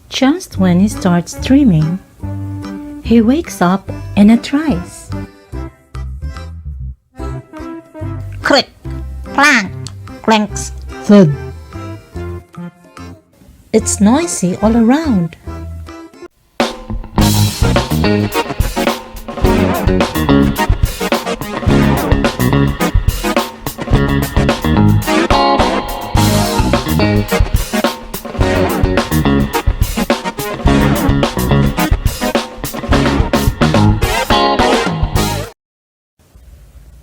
Just when he starts dreaming, he wakes up and it tries. Click, clank, clanks. Thud. It's noisy all around.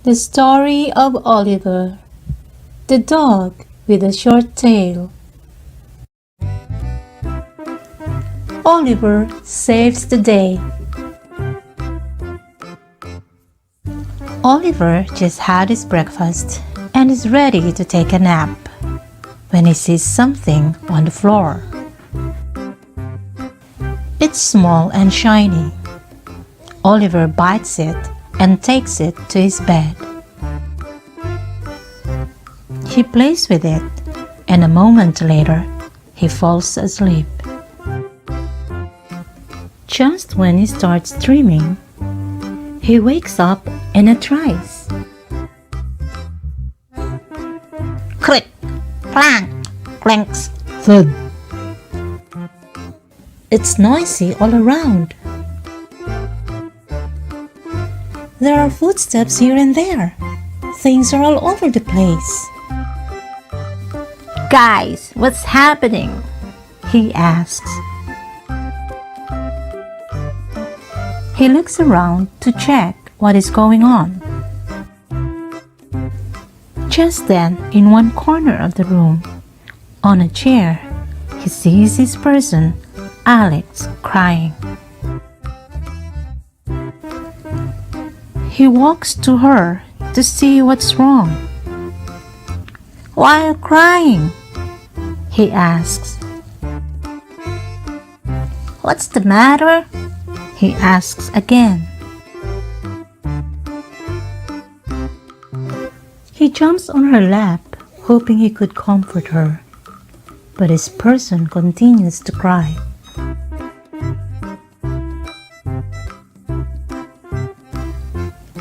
The story of Oliver, the dog with a short tail. Oliver saves the day. Oliver just had his breakfast and is ready to take a nap when he sees something on the floor. It's small and shiny. Oliver bites it and takes it to his bed. He plays with it, and a moment later, he falls asleep. Just when he starts dreaming, he wakes up and it tries. Click, clank, clanks. Thud. It's noisy all around. There are footsteps here and there. Things are all over the place. Guys, what's happening? He asks. He looks around to check what is going on. Just then, in one corner of the room, on a chair, he sees his person, Alex, crying. He walks to her to see what's wrong. Why are you crying? He asks. What's the matter? He asks again. He jumps on her lap, hoping he could comfort her, but his person continues to cry.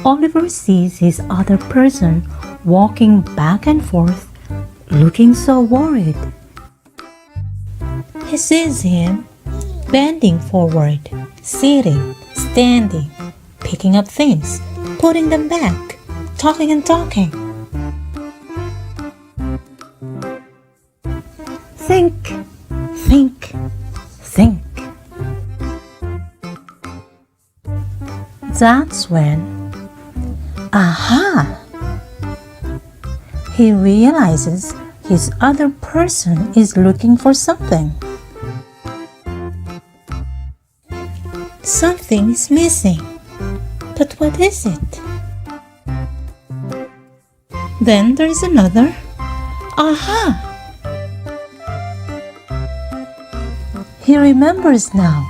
Oliver sees his other person walking back and forth, looking so worried. He sees him bending forward, sitting, standing, picking up things, putting them back, talking and talking. Think, think, think. That's when, aha! He realizes his other person is looking for something. Something is missing. But what is it? Then there is another. Aha! He remembers now.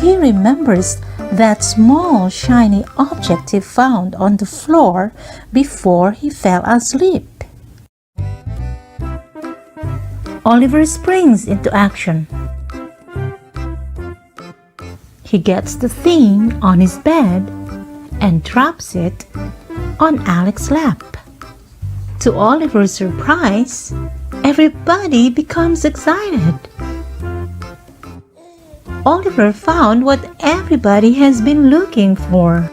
He remembers that small shiny object he found on the floor before he fell asleep. Oliver springs into action. He gets the thing on his bed and drops it on Alex's lap. To Oliver's surprise, everybody becomes excited. Oliver found what everybody has been looking for.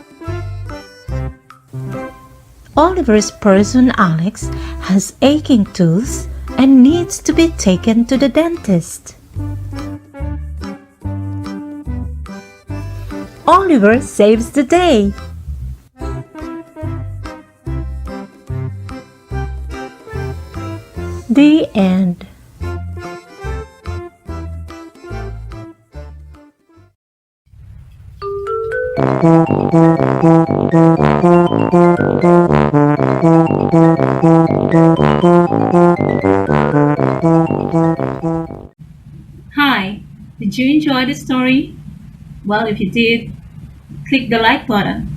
Oliver's person, Alex, has aching tooth and needs to be taken to the dentist. Oliver saves the day. The end. Hi, did you enjoy the story? Well, if you did, click the like button.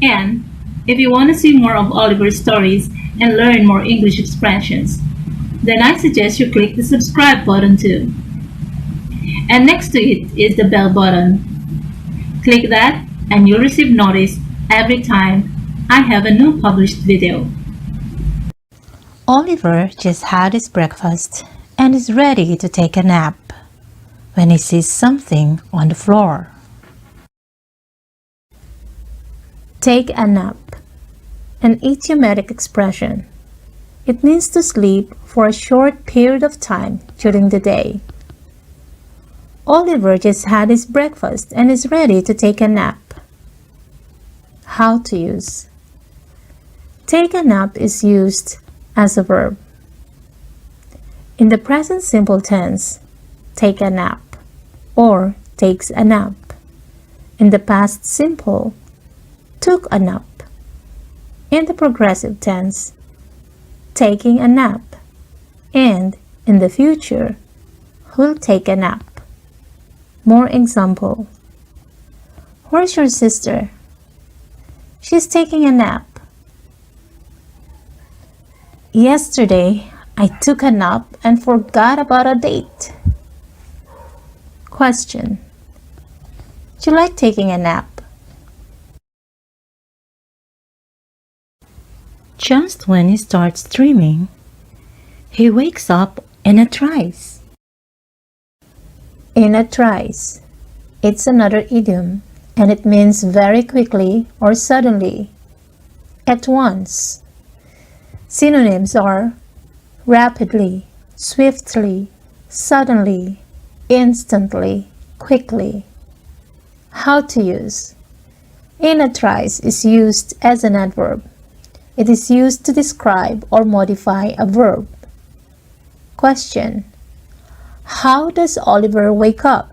And if you want to see more of Oliver's stories and learn more English expressions, then I suggest you click the subscribe button too. And next to it is the bell button. Click that and you'll receive notice every time I have a new published video. Oliver just had his breakfast and is ready to take a nap when he sees something on the floor. Take a nap, an idiomatic expression. It means to sleep for a short period of time during the day. Oliver just had his breakfast and is ready to take a nap. How to use. Take a nap is used as a verb. In the present simple tense, take a nap or takes a nap. In the past simple, took a nap. In the progressive tense, taking a nap. And in the future, will take a nap. More example. Where's your sister? She's taking a nap. Yesterday, I took a nap and forgot about a date. Question. Do you like taking a nap? Just when he starts dreaming, he wakes up in a trice. In a trice. It's another idiom, and it means very quickly or suddenly, at once. Synonyms are rapidly, swiftly, suddenly, instantly, quickly. How to use. In a trice is used as an adverb. It is used to describe or modify a verb. Question. How does Oliver wake up?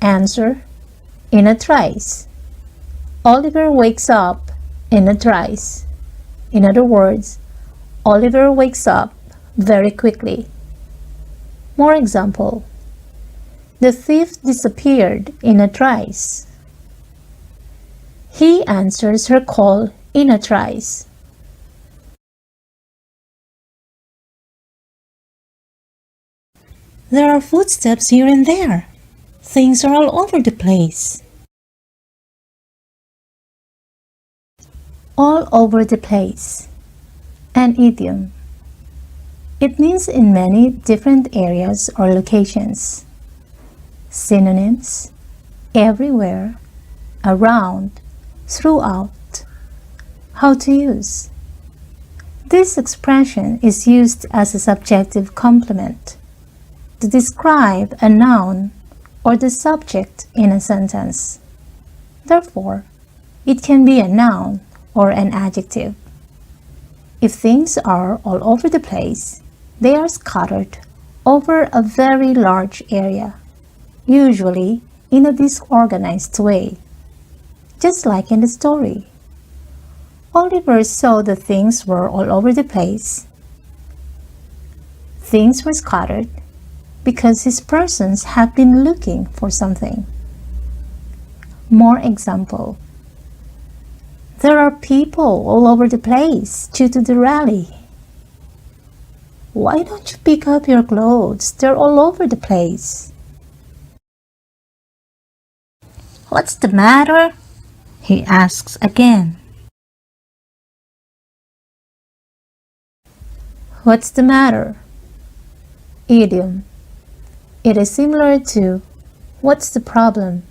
Answer. In a trice. Oliver wakes up in a trice. In other words, Oliver wakes up very quickly. More example. The thief disappeared in a trice. He answers her call in a trice. There are footsteps here and there. Things are all over the place. All over the place. An idiom. It means in many different areas or locations. Synonyms: everywhere, around, throughout. How to use. This expression is used as a subjective complement to describe a noun or the subject in a sentence. Therefore, it can be a noun or an adjective. If things are all over the place, they are scattered over a very large area, usually in a disorganized way, just like in the story. Oliver saw that things were all over the place. Things were scattered because his persons have been looking for something. More example. There are people all over the place due to the rally. Why don't you pick up your clothes? They're all over the place. What's the matter? He asks again. What's the matter? Idiom. It is similar to what's the problem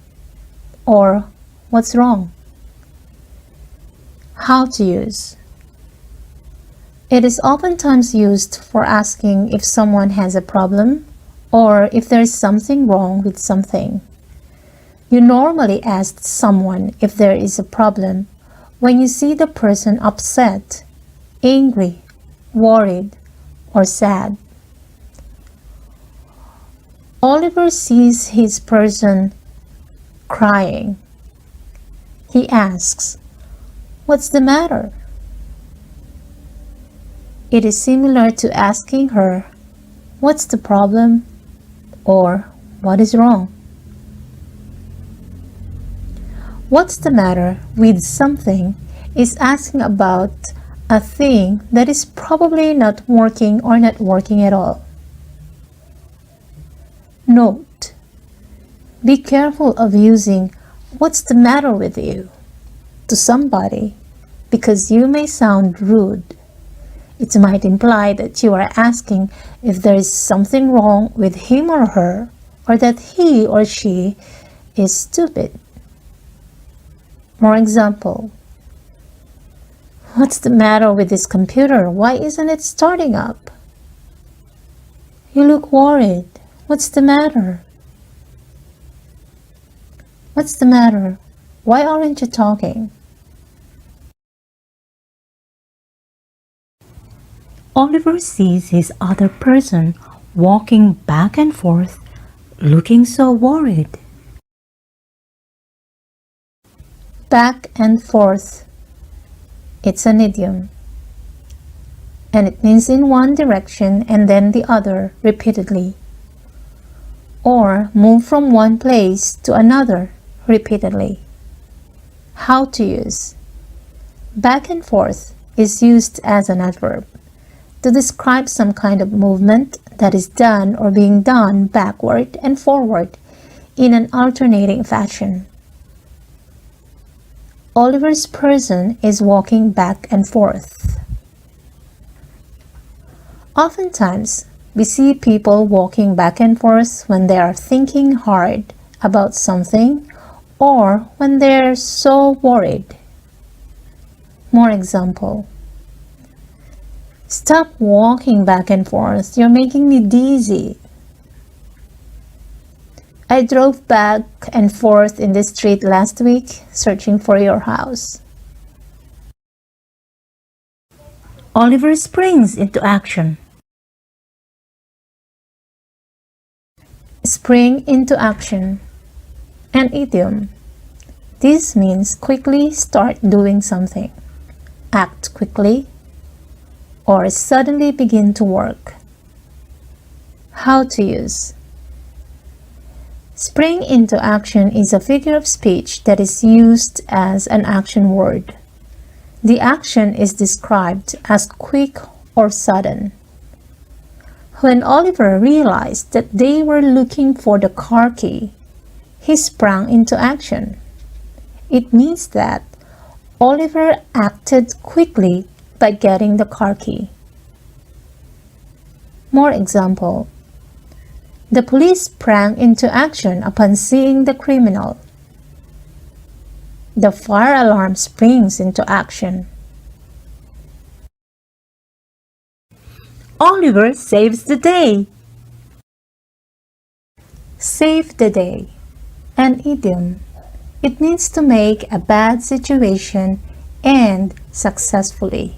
or what's wrong. How to use. It is oftentimes used for asking if someone has a problem or if there is something wrong with something. You normally ask someone if there is a problem when you see the person upset, angry, worried, or sad. Oliver sees his person crying. He asks, "What's the matter?" It is similar to asking her, "What's the problem?" or "What is wrong?" What's the matter with something is asking about a thing that is probably not working or not working at all. Note: Be careful of using "What's the matter with you?" to somebody, because you may sound rude. It might imply that you are asking if there is something wrong with him or her, or that he or she is stupid. More example. "What's the matter with this computer? Why isn't it starting up?" "You look worried. What's the matter?" "What's the matter? Why aren't you talking?" Oliver sees his other person walking back and forth, looking so worried. Back and forth. It's an idiom, and it means in one direction and then the other repeatedly, or move from one place to another repeatedly. How to use. Back and forth is used as an adverb to describe some kind of movement that is done or being done backward and forward in an alternating fashion. Oliver's person is walking back and forth. Oftentimes, we see people walking back and forth when they are thinking hard about something or when they're so worried. More example. "Stop walking back and forth. You're making me dizzy." "I drove back and forth in the street last week searching for your house." Oliver springs into action. Spring into action. An idiom. This means quickly start doing something, act quickly, or suddenly begin to work. How to use. Spring into action is a figure of speech that is used as an action word. The action is described as quick or sudden. When Oliver realized that they were looking for the car key, he sprang into action. It means that Oliver acted quickly by getting the car key. More example. The police sprang into action upon seeing the criminal. The fire alarm springs into action. Oliver saves the day. Save the day. An idiom. It means to make a bad situation end successfully.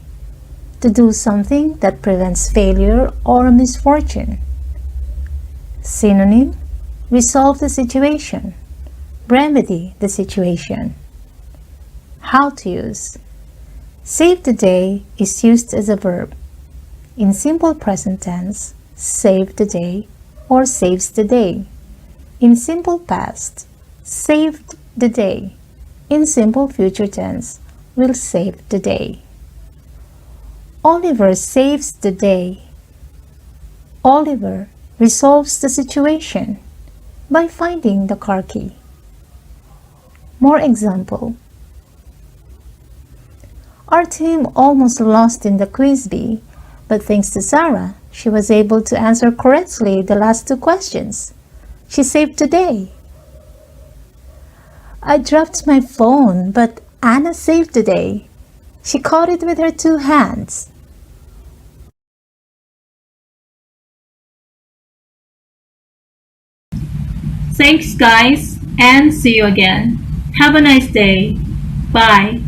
To do something that prevents failure or misfortune. Synonym. Resolve the situation. Remedy the situation. How to use. Save the day is used as a verb. In simple present tense, save the day or saves the day. In simple past, saved the day. In simple future tense, will save the day. Oliver saves the day. Oliver resolves the situation by finding the car key. More example. Our team almost lost in the quiz bee, but thanks to Sarah, she was able to answer correctly the last two questions. She saved the day. I dropped my phone, but Anna saved the day. She caught it with her two hands. Thanks, guys, and see you again. Have a nice day. Bye.